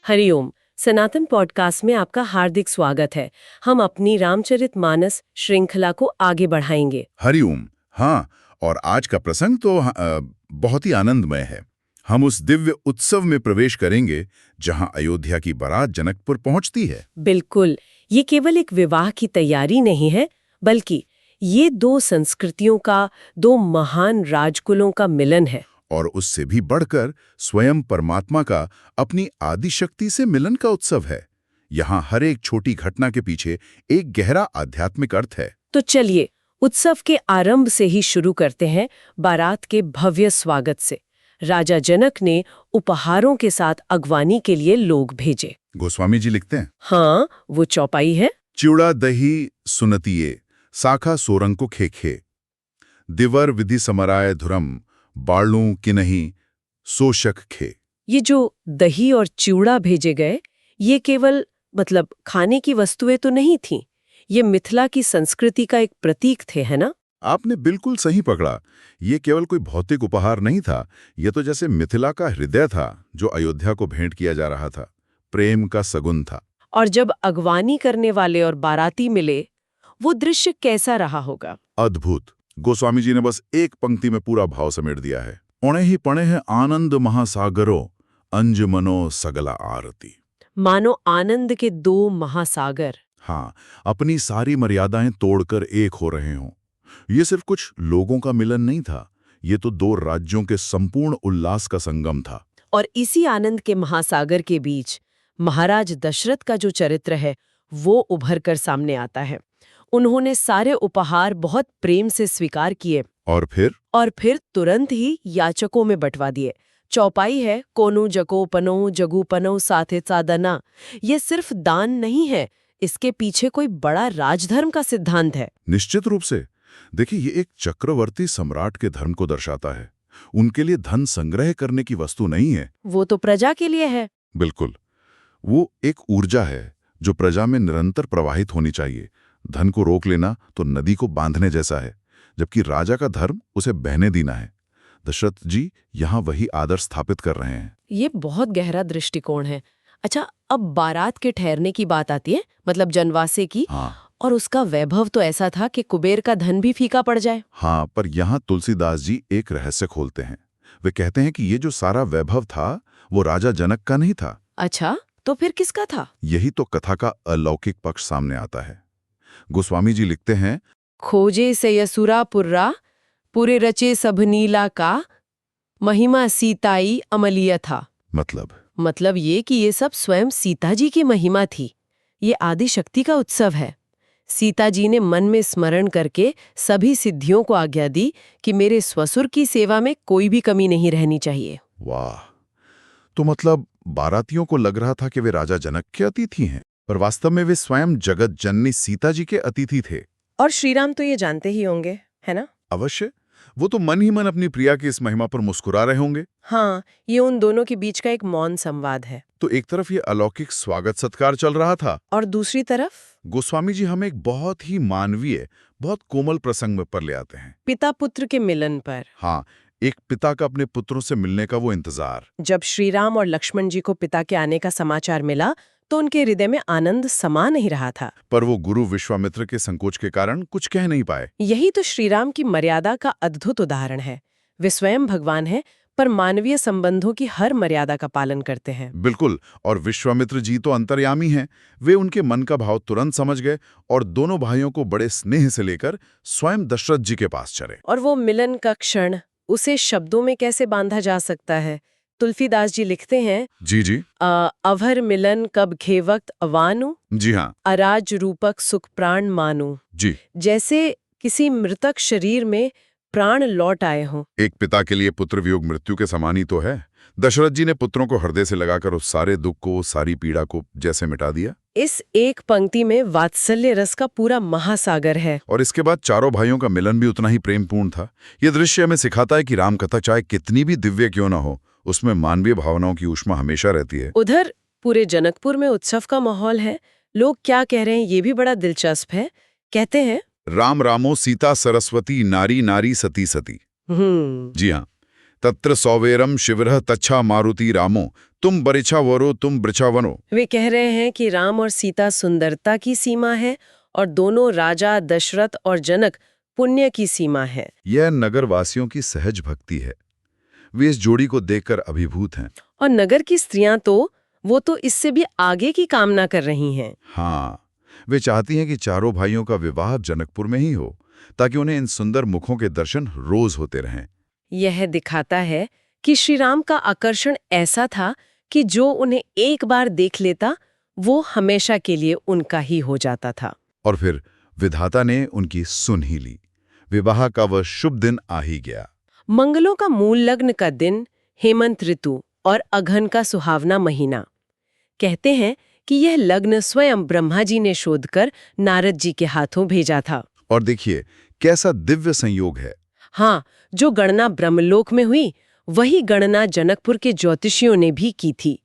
हरिओम। सनातन podcast में आपका हार्दिक स्वागत है। हम अपनी रामचरितमानस श्रृंखला को आगे बढ़ाएंगे। हरिओम। हाँ, और आज का प्रसंग तो बहुत ही आनंदमय है। हम उस दिव्य उत्सव में प्रवेश करेंगे जहां अयोध्या की बारात जनकपुर पहुंचती है। बिल्कुल, ये केवल एक विवाह की तैयारी नहीं है, बल्कि ये दो संस्कृतियों का, दो महान राजकुलों का मिलन है। और उससे भी बढ़कर स्वयं परमात्मा का अपनी आदि शक्ति से मिलन का उत्सव है। यहाँ हर एक छोटी घटना के पीछे एक गहरा आध्यात्मिक अर्थ है। तो चलिए उत्सव के आरंभ से ही शुरू करते हैं, बारात के भव्य स्वागत से। राजा जनक ने उपहारों के साथ अगवानी के लिए लोग भेजे। गोस्वामी जी लिखते हैं, हाँ, वो चौपाई है। चिवड़ा दही सुनतिये, साखा सोरंग को खेखे, दिवर विधि समराय धुरम, बालू कि नहीं सोशक खे। ये जो दही और चिवड़ा भेजे गए, ये केवल खाने की वस्तुएं तो नहीं थीं। ये मिथिला की संस्कृति का एक प्रतीक थे, है ना? आपने बिल्कुल सही पकड़ा। ये केवल कोई भौतिक उपहार नहीं था, ये तो जैसे मिथिला का हृदय था जो अयोध्या को भेंट किया जा रहा था। प्रेम का सगुन था। और जब अगवानी करने वाले और बाराती मिले, वो दृश्य कैसा रहा होगा? अद्भुत। गोस्वामी जी ने बस एक पंक्ति में पूरा भाव समेट दिया है। उणे ही पणे है आनंद महासागरो, अंजुमनो सगला आरती। मानो आनंद के दो महासागर। हाँ, अपनी सारी मर्यादाएं तोड़कर एक हो रहे हों। ये सिर्फ कुछ लोगों का मिलन नहीं था, ये तो दो राज्यों के संपूर्ण उल्लास का संगम था। और इसी आनंद के महासागर के बीच महाराज दशरथ का जो चरित्र है, वो उभर कर सामने आता है। उन्होंने सारे उपहार बहुत प्रेम से स्वीकार किए और फिर तुरंत ही याचकों में बंटवा दिए। चौपाई है, कोनु जको पनो जगू पनो साथे साधना। ये सिर्फ दान नहीं है, इसके पीछे कोई बड़ा राजधर्म का सिद्धांत है। निश्चित रूप से। देखिए, ये एक चक्रवर्ती सम्राट के धर्म को दर्शाता है। उनके लिए धन संग्रह करने की वस्तु नहीं है, वो तो प्रजा के लिए है। बिल्कुल। वो एक ऊर्जा है जो प्रजा में निरंतर प्रवाहित होनी चाहिए। धन को रोक लेना तो नदी को बांधने जैसा है, जबकि राजा का धर्म उसे बहने देना है। दशरथ जी यहाँ वही आदर्श स्थापित कर रहे हैं। ये बहुत गहरा दृष्टिकोण है। अच्छा, अब बारात के ठहरने की बात आती है, जनवासे की। हाँ, और उसका वैभव तो ऐसा था कि कुबेर का धन भी फीका पड़ जाए। हाँ, पर यहाँ तुलसीदास जी एक रहस्य खोलते हैं। वे कहते हैं कि ये जो सारा वैभव था, वो राजा जनक का नहीं था। अच्छा, तो फिर किसका था? यही तो कथा का अलौकिक पक्ष सामने आता है। गोस्वामी जी लिखते हैं, खोजे से यसुरा पुर्रा, पूरे रचे सब नीला का, महिमा सीताई अमलिया था। मतलब ये कि ये सब स्वयं सीता जी की महिमा थी। ये आदि शक्ति का उत्सव है। सीता जी ने मन में स्मरण करके सभी सिद्धियों को आज्ञा दी कि मेरे ससुर की सेवा में कोई भी कमी नहीं रहनी चाहिए। वाह! तो मतलब बारातियों को लग रहा था कि वे राजा जनक के अतिथि हैं, पर वास्तव में वे स्वयं जगत जननी सीता जी के अतिथि थे। और श्री राम तो ये जानते ही होंगे, है ना? अवश्य। वो तो मन ही मन अपनी प्रिया की इस महिमा पर मुस्कुरा रहे होंगे। हाँ, ये उन दोनों के बीच का एक मौन संवाद है। तो एक तरफ ये अलौकिक स्वागत सत्कार चल रहा था, और दूसरी तरफ गोस्वामी जी हमें एक बहुत ही मानवीय, बहुत कोमल प्रसंग पर ले आते हैं। पिता पुत्र के मिलन पर। हाँ, एक पिता का अपने पुत्रों से मिलने का वो इंतजार। जब श्री राम और लक्ष्मण जी को पिता के आने का समाचार मिला, तो उनके हृदय में आनंद समा नहीं रहा था। पर वो गुरु विश्वामित्र के संकोच के कारण कुछ कह नहीं पाए। यही तो श्री राम की मर्यादा का अद्भुत उदाहरण है। वे स्वयं भगवान हैं, पर मानवीय संबंधों की हर मर्यादा का पालन करते हैं। बिल्कुल। और विश्वामित्र जी तो अंतर्यामी हैं। वे उनके मन का भाव तुरंत समझ गए और दोनों भाइयों को बड़े स्नेह से लेकर स्वयं दशरथ जी के पास चले। और वो मिलन का क्षण, उसे शब्दों में कैसे बांधा जा सकता है? तुलसीदास जी लिखते हैं, जी। अभर मिलन कब घेवक्त अवानु, जी हाँ। अराज रूपक सुख प्राण मानु। जी। जैसे किसी मृतक शरीर में प्राण लौट आए हों। एक पिता के लिए पुत्र वियोग मृत्यु के समान ही तो है। दशरथ जी ने पुत्रों को हृदय से लगाकर उस सारे दुख को, सारी पीड़ा को जैसे मिटा दिया। इस एक पंक्ति में वात्सल्य रस का पूरा महासागर है। और इसके बाद चारों भाइयों का मिलन भी उतना ही प्रेमपूर्ण था। यह दृश्य हमें सिखाता है कि रामकथा चाहे कितनी भी दिव्य क्यों न हो, उसमें मानवीय भावनाओं की ऊष्मा हमेशा रहती है। उधर पूरे जनकपुर में उत्सव का माहौल है। लोग क्या कह रहे हैं ये भी बड़ा दिलचस्प है। कहते हैं, राम रामो सीता सरस्वती, नारी नारी सती सती। जी हाँ। तत्र सौवेरम शिवरः तच्छा मारुति रामो, तुम बरिछा वरो तुम बृछा वनो। वे कह रहे हैं कि राम और सीता सुंदरता की सीमा है और दोनों राजा दशरथ और जनक पुण्य की सीमा है। यह नगरवासियों की सहज भक्ति है। वे इस जोड़ी को देखकर अभिभूत हैं। और नगर की स्त्रियां वो तो इससे भी आगे की कामना कर रही हैं। हाँ, वे चाहती हैं कि चारों भाइयों का विवाह जनकपुर में ही हो, ताकि उन्हें इन सुंदर मुखों के दर्शन रोज होते रहें। यह दिखाता है कि श्री राम का आकर्षण ऐसा था कि जो उन्हें एक बार देख लेता वो हमेशा के लिए उनका ही हो जाता था। और फिर विधाता ने उनकी सुन ही ली। विवाह का वह शुभ दिन आ ही गया। मंगलों का मूल लग्न का दिन, हेमंत ऋतु और अघन का सुहावना महीना। कहते हैं कि यह लग्न स्वयं ब्रह्मा जी ने शोध कर नारद जी के हाथों भेजा था। और देखिए कैसा दिव्य संयोग है। हाँ, जो गणना ब्रह्मलोक में हुई वही गणना जनकपुर के ज्योतिषियों ने भी की थी।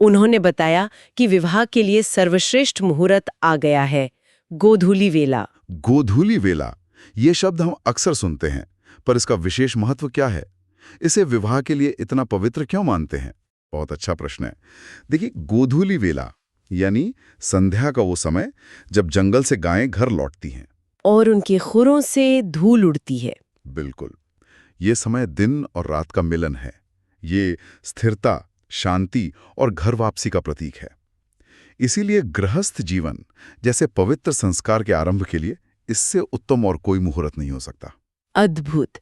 उन्होंने बताया कि विवाह के लिए सर्वश्रेष्ठ मुहूर्त आ गया है, गोधूली वेला। गोधूली वेला, ये शब्द हम अक्सर सुनते हैं, पर इसका विशेष महत्व क्या है? इसे विवाह के लिए इतना पवित्र क्यों मानते हैं? बहुत अच्छा प्रश्न है। देखिए, गोधूली वेला यानी संध्या का वो समय जब जंगल से गायें घर लौटती हैं और उनके खुरों से धूल उड़ती है। बिल्कुल, ये समय दिन और रात का मिलन है। ये स्थिरता, शांति और घर वापसी का प्रतीक है। इसीलिए गृहस्थ जीवन जैसे पवित्र संस्कार के आरंभ के लिए इससे उत्तम और कोई मुहूर्त नहीं हो सकता। अद्भुत।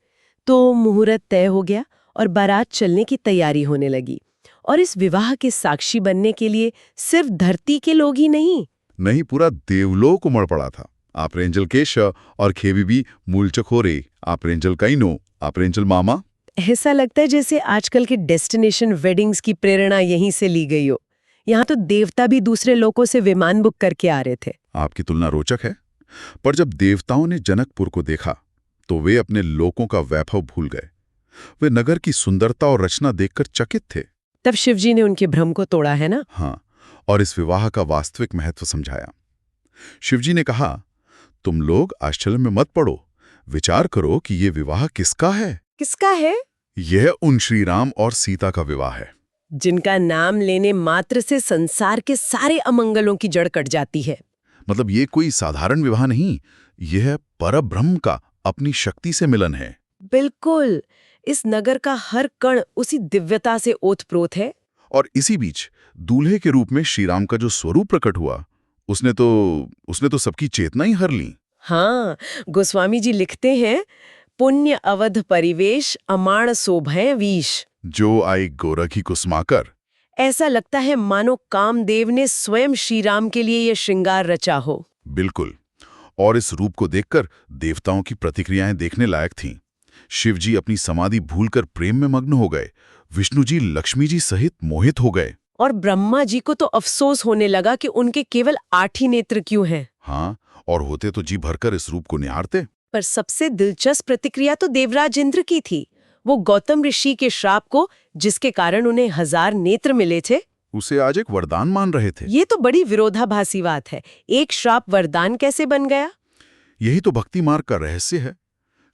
तो मुहूर्त तय हो गया और बारात चलने की तैयारी होने लगी। और इस विवाह के साक्षी बनने के लिए सिर्फ धरती के लोग ही नहीं, पूरा देवलोक उमड़ पड़ा था। आप रेंजल केश और खेबीबी मूलचखोरे, आप रेंजल काइनो, आप रेंजल मामा। ऐसा लगता है जैसे आजकल के डेस्टिनेशन वेडिंग्स की प्रेरणा यहीं से ली गई हो। यहाँ तो देवता भी दूसरे लोकों से विमान बुक करके आ रहे थे। आपकी तुलना रोचक है, पर जब देवताओं ने जनकपुर को देखा तो वे अपने लोकों का वैभव भूल गए। वे नगर की सुंदरता और रचना देखकर चकित थे। तब शिवजी ने उनके भ्रम को तोड़ा है ना? हाँ, और इस विवाह का वास्तविक महत्व समझाया। शिवजी ने कहा, तुम लोग आश्चर्य में मत पड़ो, विचार करो कि ये विवाह किसका है। किसका है? यह उन श्री राम और सीता का विवाह है, जिनका नाम लेने मात्र से संसार के सारे अमंगलों की जड़ कट जाती है। मतलब ये कोई साधारण विवाह नहीं, यह परब्रह्म का अपनी शक्ति से मिलन है। बिल्कुल, इस नगर का हर कण उसी दिव्यता से ओतप्रोत है। और इसी बीच दूल्हे के रूप में श्री राम का जो स्वरूप प्रकट हुआ, उसने तो सबकी चेतना ही हर ली। हाँ, गोस्वामी जी लिखते हैं, पुण्य अवध परिवेश अमाण शोभय वीश। जो आई गोरखी कुसमाकर। ऐसा लगता है मानो कामदेव ने स्वयं श्री राम के लिए यह श्रृंगार रचा हो। बिल्कुल, और इस रूप को देखकर देवताओं की प्रतिक्रियाएं देखने लायक थीं। शिव जी अपनी समाधि भूलकर प्रेम में मग्न हो गए, विष्णु जी लक्ष्मी जी सहित मोहित हो गए, और ब्रह्मा जी को तो अफसोस होने लगा कि उनके केवल 8 ही नेत्र क्यों हैं। हाँ, और होते तो जी भरकर इस रूप को निहारते। पर सबसे दिलचस्प प्रतिक्रिया तो देवराज इंद्र की थी। वो गौतम ऋषि के श्राप को, जिसके कारण उन्हें 1000 नेत्र मिले थे, उसे आज एक वरदान मान रहे थे। ये तो बड़ी विरोधाभासी बात है। एक श्राप वरदान कैसे बन गया? यही तो भक्ति मार्ग का रहस्य है।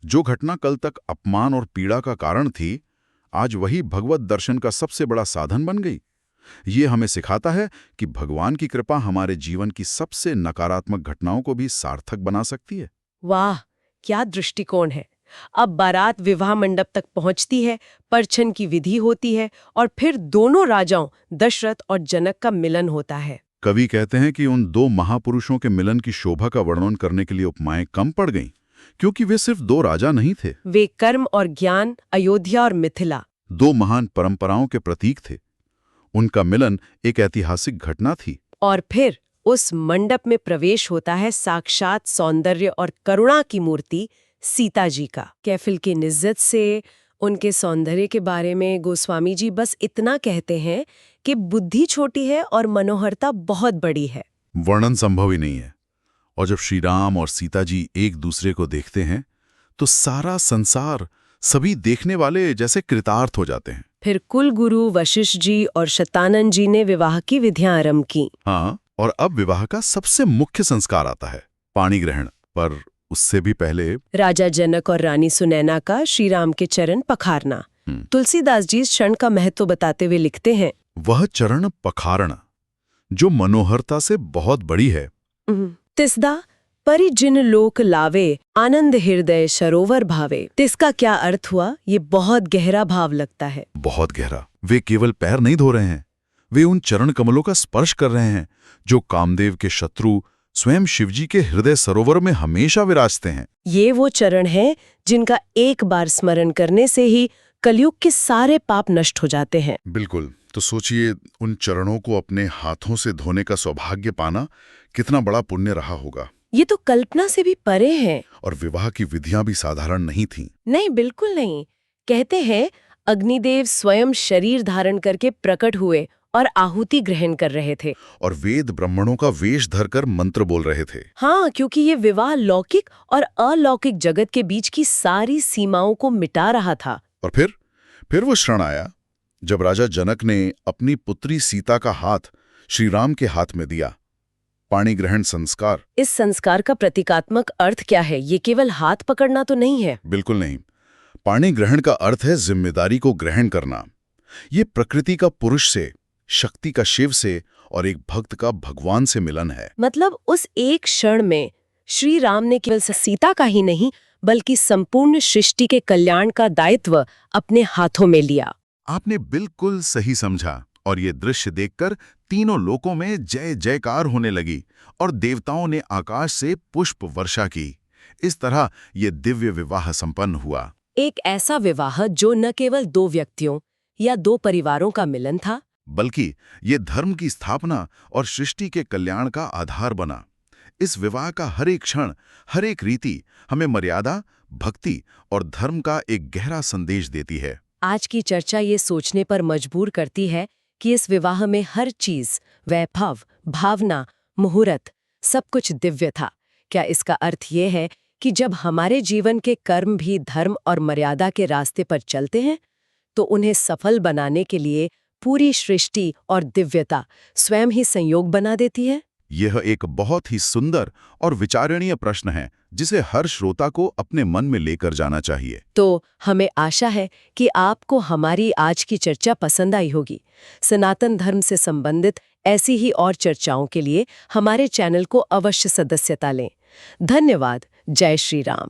जो घटना कल तक अपमान और पीड़ा का कारण थी, आज वही भगवत दर्शन का सबसे बड़ा साधन बन गई। ये हमें सिखाता है कि भगवान की कृपा हमारे जीवन की सबसे नकारात्मक घटनाओं को भी सार्थक बना सकती है। वाह, क्या दृष्टिकोण है। अब बारात विवाह मंडप तक पहुंचती है, परछन की विधि होती है और फिर दोनों राजाओं दशरथ और जनक का मिलन होता है। कवि कहते हैं कि उन दो महापुरुषों के मिलन की शोभा का वर्णन करने के लिए उपमाएं कम पड़ गईं, क्योंकि वे सिर्फ दो राजा नहीं थे। वे कर्म और ज्ञान, अयोध्या और मिथिला, दो महान परंपराओं के प्रतीक थे। उनका मिलन एक ऐतिहासिक घटना थी। और फिर उस मंडप में प्रवेश होता है साक्षात सौंदर्य और करुणा की मूर्ति सीता जी का। कैफिल की निज्जत से उनके सौंदर्य के बारे में गोस्वामी जी बस इतना कहते हैं कि बुद्धि छोटी है और मनोहरता बहुत बड़ी है। वर्णन संभव ही नहीं है। और जब श्री राम और सीता जी एक दूसरे को देखते हैं तो सारा संसार, सभी देखने वाले जैसे कृतार्थ हो जाते हैं। फिर कुल गुरु वशिष्ठ जी और शतानंद जी ने विवाह की विधियां आरंभ की। हाँ, और अब विवाह का सबसे मुख्य संस्कार आता है, पाणी ग्रहण। पर उससे भी पहले राजा जनक और रानी सुनैना का श्री राम के चरण पखारना। तुलसीदास जी इस क्षण का महत्व बताते हुए लिखते हैं, वह चरण पखारण, जो मनोहरता से बहुत बड़ी है। तिसदा परिजिन लोक लावे, आनंद हृदय सरोवर भावे। तिसका क्या अर्थ हुआ? ये बहुत गहरा भाव लगता है। बहुत गहरा। वे केवल पैर नहीं धो रहे हैं, वे उन चरण कमलों का स्पर्श कर रहे हैं जो कामदेव के शत्रु स्वयं शिवजी के हृदय सरोवर में हमेशा विराजते हैं। ये वो चरण हैं जिनका एक बार स्मरण करने से ही कलयुग के सारे पाप नष्ट हो जाते हैं। बिल्कुल। तो सोचिए, उन चरणों को अपने हाथों से धोने का सौभाग्य पाना कितना बड़ा पुण्य रहा होगा। ये तो कल्पना से भी परे हैं। और विवाह की विधियां भी साधारण नहीं थीं। नहीं, बिल्कुल नहीं। कहते हैं अग्निदेव स्वयं शरीर धारण करके प्रकट हुए और आहुति ग्रहण कर रहे थे। और वेद ब्राह्मणों का वेश धरकर मंत्र बोल रहे थे। हाँ, क्योंकि ये विवाह लौकिक और अलौकिक जगत के बीच की सारी सीमाओं को मिटा रहा था। और फिर वो क्षण आया जब राजा जनक ने अपनी पुत्री सीता का हाथ श्री राम के हाथ में दिया। पाणी ग्रहण संस्कार। इस संस्कार का प्रतीकात्मक अर्थ क्या है? ये केवल हाथ पकड़ना तो नहीं है। बिल्कुल नहीं। पाणी ग्रहण का अर्थ है जिम्मेदारी को ग्रहण करना। ये प्रकृति का पुरुष से, शक्ति का शिव से और एक भक्त का भगवान से मिलन है। मतलब उस एक क्षण में श्री राम ने केवल सीता का ही नहीं बल्कि संपूर्ण सृष्टि के कल्याण का दायित्व अपने हाथों में लिया। आपने बिल्कुल सही समझा। और ये दृश्य देखकर तीनों लोकों में जय जयकार होने लगी और देवताओं ने आकाश से पुष्प वर्षा की। इस तरह ये दिव्य विवाह संपन्न हुआ। एक ऐसा विवाह जो न केवल दो व्यक्तियों या दो परिवारों का मिलन था, बल्कि ये धर्म की स्थापना और सृष्टि के कल्याण का आधार बना। इस विवाह का हर एक क्षण, हर एक रीति हमें मर्यादा, भक्ति और धर्म का एक गहरा संदेश देती है। आज की चर्चा ये सोचने पर मजबूर करती है कि इस विवाह में हर चीज, वैभव, भावना, मुहूर्त, सब कुछ दिव्य था। क्या इसका अर्थ ये है कि जब हमारे जीवन के कर्म भी धर्म और मर्यादा के रास्ते पर चलते हैं तो उन्हें सफल बनाने के लिए पूरी सृष्टि और दिव्यता स्वयं ही संयोग बना देती है? यह एक बहुत ही सुंदर और विचारणीय प्रश्न है जिसे हर श्रोता को अपने मन में लेकर जाना चाहिए। तो हमें आशा है कि आपको हमारी आज की चर्चा पसंद आई होगी। सनातन धर्म से संबंधित ऐसी ही और चर्चाओं के लिए हमारे चैनल को अवश्य सदस्यता लें। धन्यवाद। जय श्री राम।